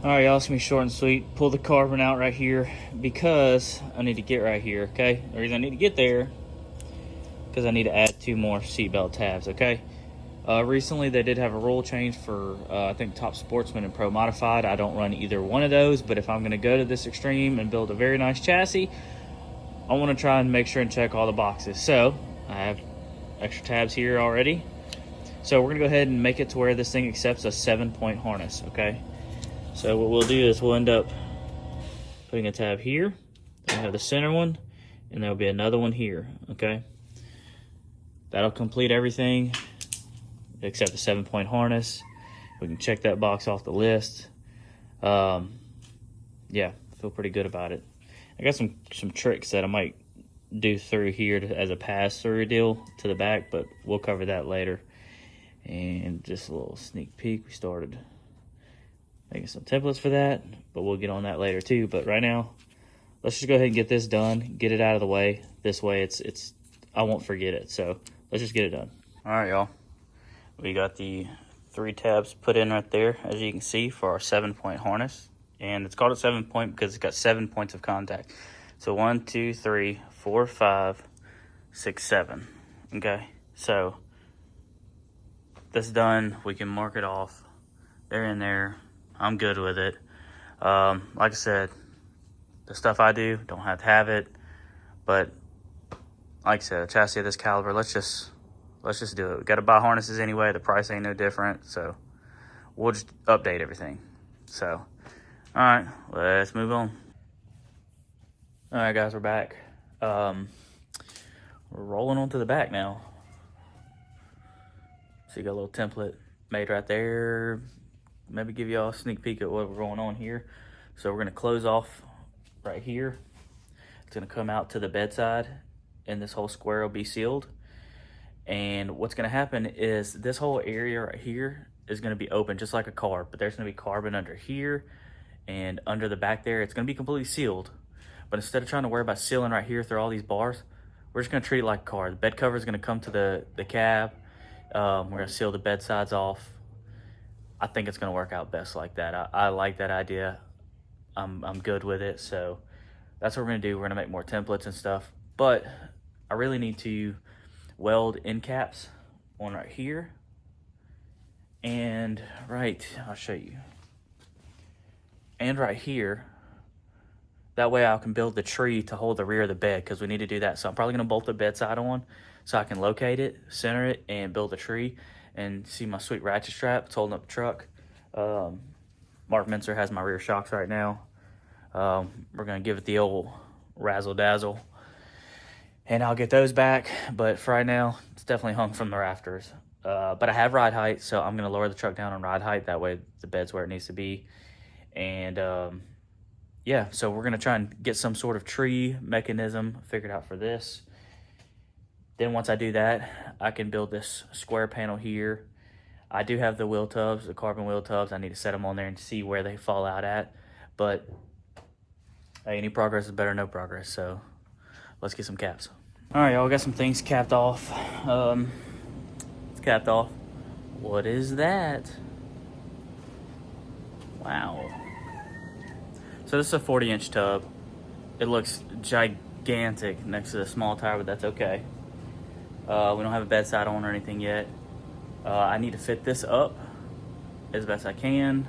Alright, y'all, it's gonna be short and sweet. Pull the carbon out right here because I need to get right here, okay? The reason I need to get there because I need to add 2 more seatbelt tabs, okay? Recently, they did have a rule change for, I think, Top Sportsman and Pro Modified. I don't run either one of those, but if I'm gonna go to this extreme and build a very nice chassis, I wanna try and make sure and check all the boxes. So, I have extra tabs here already. So we're gonna go ahead and make it to where this thing accepts a 7-point harness, okay? So what we'll do is we'll end up putting a tab here. Then we have the center one, and there'll be another one here, okay? That'll complete everything except the 7-point harness. We can check that box off the list. Yeah, feel pretty good about it. I got some tricks that I might do through here as a pass-through deal to the back, but we'll cover that later. And just a little sneak peek, we started making some templates for that, but we'll get on that later too. But right now, let's just go ahead and get this done, get it out of the way. This way it's I won't forget it. So let's just get it done. All right, y'all. We got the 3 tabs put in right there, as you can see, for our 7-point harness. And it's called a 7-point because it's got 7 points of contact. So 1, 2, 3, 4, 5, 6, 7. Okay, so that's done. We can mark it off. They're in there. I'm good with it. Like I said, the stuff I do, don't have to have it. But like I said, a chassis of this caliber, let's just do it. We got to buy harnesses anyway. The price ain't no different. So we'll just update everything. So, all right, let's move on. All right, guys, we're back. We're rolling on to the back now. So you got a little template made right there. Maybe give y'all a sneak peek at what we're going on here. So we're gonna close off right here. It's gonna come out to the bedside and this whole square will be sealed. And what's gonna happen is this whole area right here is gonna be open just like a car, but there's gonna be carbon under here and under the back there. It's gonna be completely sealed. But instead of trying to worry about sealing right here through all these bars, we're just gonna treat it like a car. The bed cover is gonna come to the cab. We're gonna seal the bed sides off. I think it's gonna work out best like that. I like that idea. I'm good with it. So that's what we're gonna do. We're gonna make more templates and stuff. But I really need to weld end caps on right here. And I'll show you. And right here. That way I can build the tree to hold the rear of the bed because we need to do that. So I'm probably gonna bolt the bed side on so I can locate it, center it, and build a tree. And see my sweet ratchet strap, it's holding up the truck. Mark Menscer has my rear shocks right now. We're gonna give it the old razzle dazzle. And I'll get those back, but for right now, it's definitely hung from the rafters. But I have ride height, so I'm gonna lower the truck down on ride height. That way the bed's where it needs to be. And yeah, so we're gonna try and get some sort of tree mechanism figured out for this. Then once I do that, I can build this square panel here. I do have the wheel tubs, the carbon wheel tubs. I need to set them on there and see where they fall out at. But hey, any progress is better than no progress. So let's get some caps. All right, y'all, got some things capped off. It's capped off. What is that? Wow. So this is a 40-inch tub. It looks gigantic next to the small tire, but that's okay. We don't have a bedside on or anything yet. I need to fit this up as best I can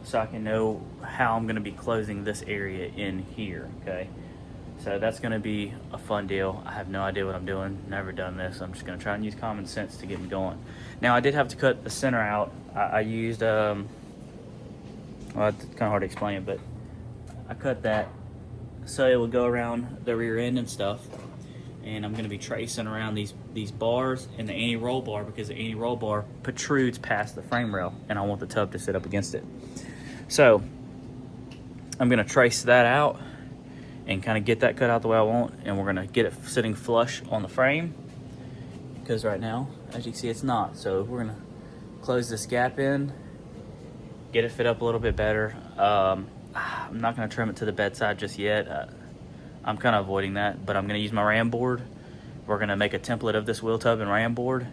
so I can know how I'm gonna be closing this area in here, okay? So that's gonna be a fun deal. I have no idea what I'm doing, never done this. I'm just gonna try and use common sense to get me going. Now I did have to cut the center out. I used, well, it's kind of hard to explain, but I cut that so it would go around the rear end and stuff. And I'm gonna be tracing around these bars and the anti-roll bar because the anti-roll bar protrudes past the frame rail and I want the tub to sit up against it. So I'm gonna trace that out and kind of get that cut out the way I want, and we're gonna get it sitting flush on the frame because right now, as you can see, it's not. So we're gonna close this gap in, get it fit up a little bit better. I'm not gonna trim it to the bedside just yet. I'm kind of avoiding that, but I'm going to use my ram board. We're going to make a template of this wheel tub and ram board,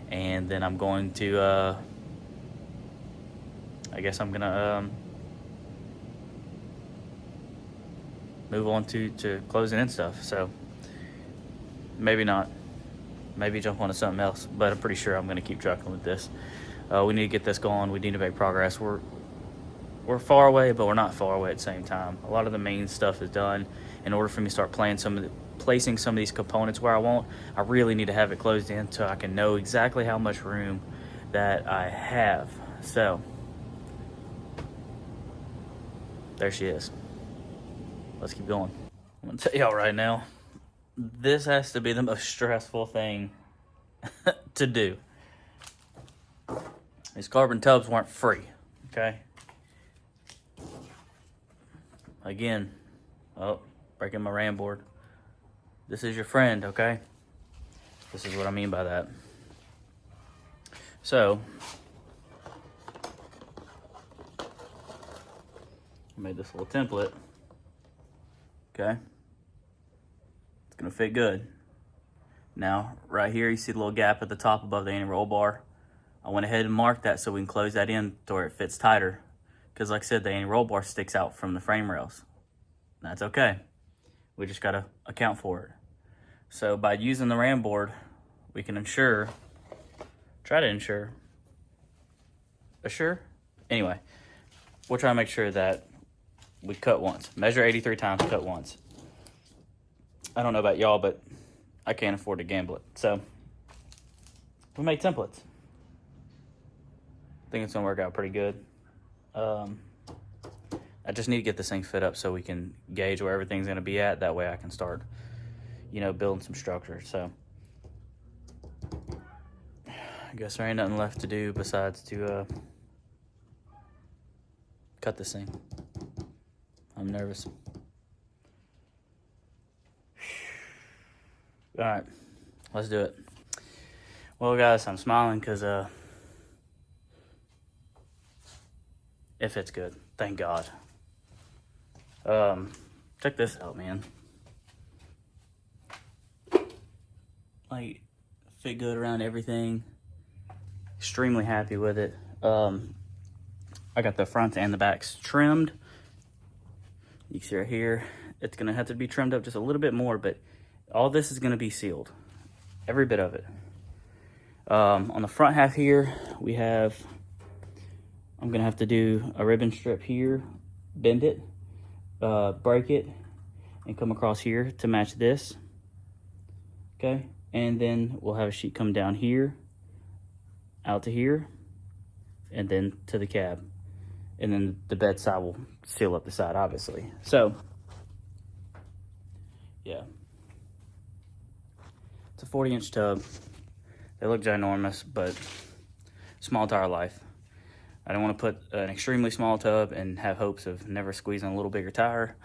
and then I'm going to, I guess I'm going to move on to closing in stuff. So maybe not. Maybe jump onto something else, but I'm pretty sure I'm going to keep trucking with this. We need to get this going. We need to make progress. We're far away, but we're not far away at the same time. A lot of the main stuff is done. In order for me to start placing some of these components where I want, I really need to have it closed in so I can know exactly how much room that I have. So there she is. Let's keep going. I'm gonna tell y'all right now, this has to be the most stressful thing to do. These carbon tubs weren't free, okay? Again, oh, breaking my ram board. This is your friend, okay? This is what I mean by that. So, I made this little template, okay? It's gonna fit good. Now, right here, you see the little gap at the top above the anti-roll bar. I went ahead and marked that so we can close that in to where it fits tighter. Because like I said, the anti-roll bar sticks out from the frame rails. That's okay. We just gotta account for it. So by using the ram board, we can assure, anyway, we'll try to make sure that we cut once. Measure 83 times, cut once. I don't know about y'all, but I can't afford to gamble it. So we make templates. I think it's gonna work out pretty good. I just need to get this thing fit up so we can gauge where everything's gonna be at. That way I can start, you know, building some structure. So I guess there ain't nothing left to do besides to cut this thing. I'm nervous. All right, let's do it. Well, guys, I'm smiling because it fits good. Thank God. Check this out, man. Like, fit good around everything. Extremely happy with it. I got the front and the backs trimmed. You can see right here, it's gonna have to be trimmed up just a little bit more, but all this is gonna be sealed. Every bit of it. On the front half here, we have, I'm gonna have to do a ribbon strip here, bend it, break it, and come across here to match this. Okay, and then we'll have a sheet come down here, out to here, and then to the cab. And then the bed side will seal up the side, obviously. So, yeah. It's a 40-inch tub. They look ginormous, but small tire life. I don't want to put an extremely small tub and have hopes of never squeezing a little bigger tire.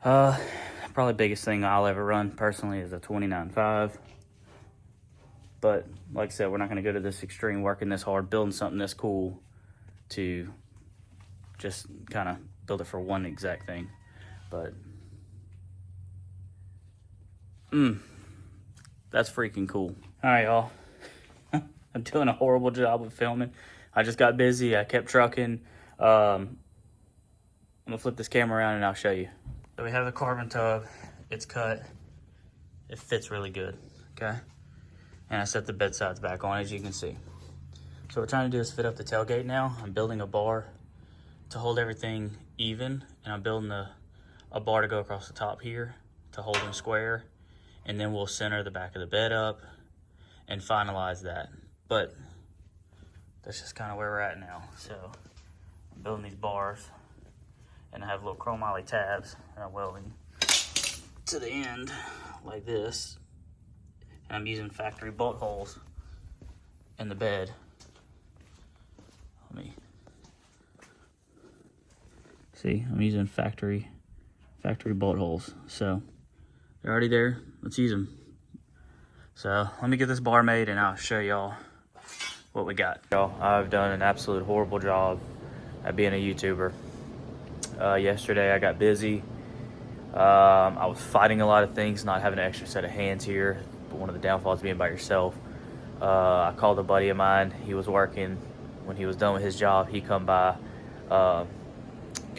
Probably biggest thing I'll ever run personally is a 29.5. But like I said, we're not going to go to this extreme, working this hard, building something this cool to just kind of build it for one exact thing. But that's freaking cool. All right, y'all. I'm doing a horrible job of filming. I just got busy. I kept trucking. I'm gonna flip this camera around and I'll show you. So we have the carbon tub. It's cut. It fits really good, okay? And I set the bed sides back on, as you can see. So what we're trying to do is fit up the tailgate now. I'm building a bar to hold everything even, and I'm building a bar to go across the top here to hold them square, and then we'll center the back of the bed up and finalize that. But that's just kind of where we're at now. So I'm building these bars, and I have little chromoly tabs, and I'm welding to the end like this. And I'm using factory bolt holes in the bed. Let me see. I'm using factory bolt holes. So they're already there. Let's use them. So let me get this bar made and I'll show y'all what we got. Y'all, I've done an absolute horrible job at being a YouTuber. Yesterday I got busy. I was fighting a lot of things, not having an extra set of hands here. But one of the downfalls of being by yourself. I called a buddy of mine. He was working. When he was done with his job, he come by,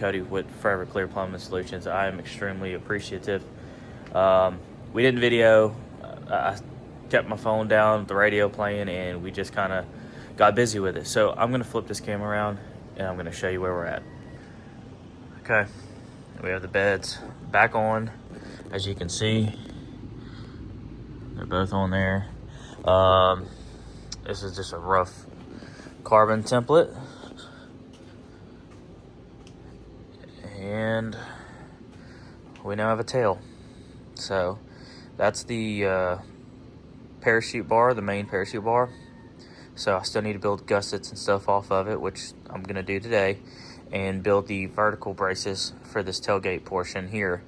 Cody with Forever Clear Plumbing Solutions. I am extremely appreciative. We didn't video. I kept my phone down, the radio playing, and we just kind of got busy with it. So I'm going to flip this camera around, and I'm going to show you where we're at. Okay, we have the beds back on. As you can see, they're both on there. This is just a rough carbon template. And we now have a tail. So that's the parachute bar, the main parachute bar. So I still need to build gussets and stuff off of it, which I'm gonna do today, and build the vertical braces for this tailgate portion here.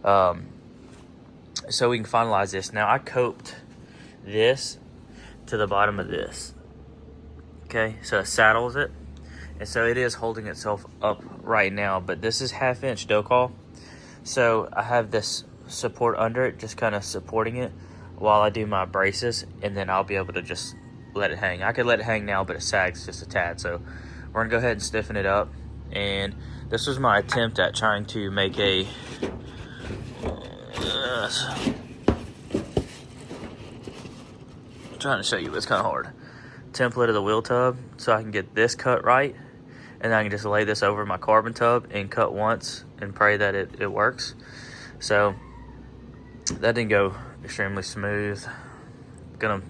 So we can finalize this. Now I coped this to the bottom of this. Okay, so it saddles it. And so it is holding itself up right now, but this is 1/2 inch docal. So I have this support under it, just kind of supporting it while I do my braces, and then I'll be able to just let it hang. I could let it hang now, but it sags just a tad. So we're gonna go ahead and stiffen it up. And this was my attempt at trying to make a I'm trying to show you, but it's kind of hard. Template of the wheel tub, so I can get this cut right, and then I can just lay this over my carbon tub and cut once and pray that it works. So that didn't go extremely smooth. Gonna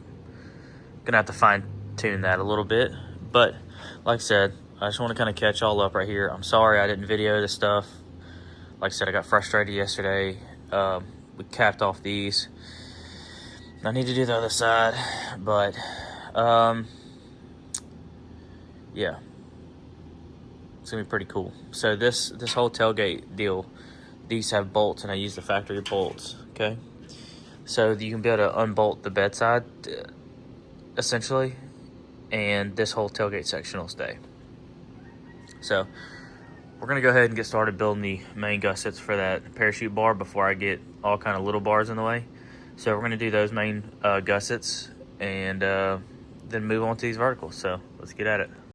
have to fine tune that a little bit, but like I said, I just want to kind of catch all up right here. I'm sorry I didn't video this stuff. Like I said, I got frustrated yesterday. We capped off these. I need to do the other side, but yeah, it's gonna be pretty cool. So this whole tailgate deal, these have bolts, and I use the factory bolts. Okay, so you can be able to unbolt the bedside essentially, and this whole tailgate section will stay. So we're gonna go ahead and get started building the main gussets for that parachute bar before I get all kind of little bars in the way. So we're gonna do those main gussets, and then move on to these verticals. So let's get at it.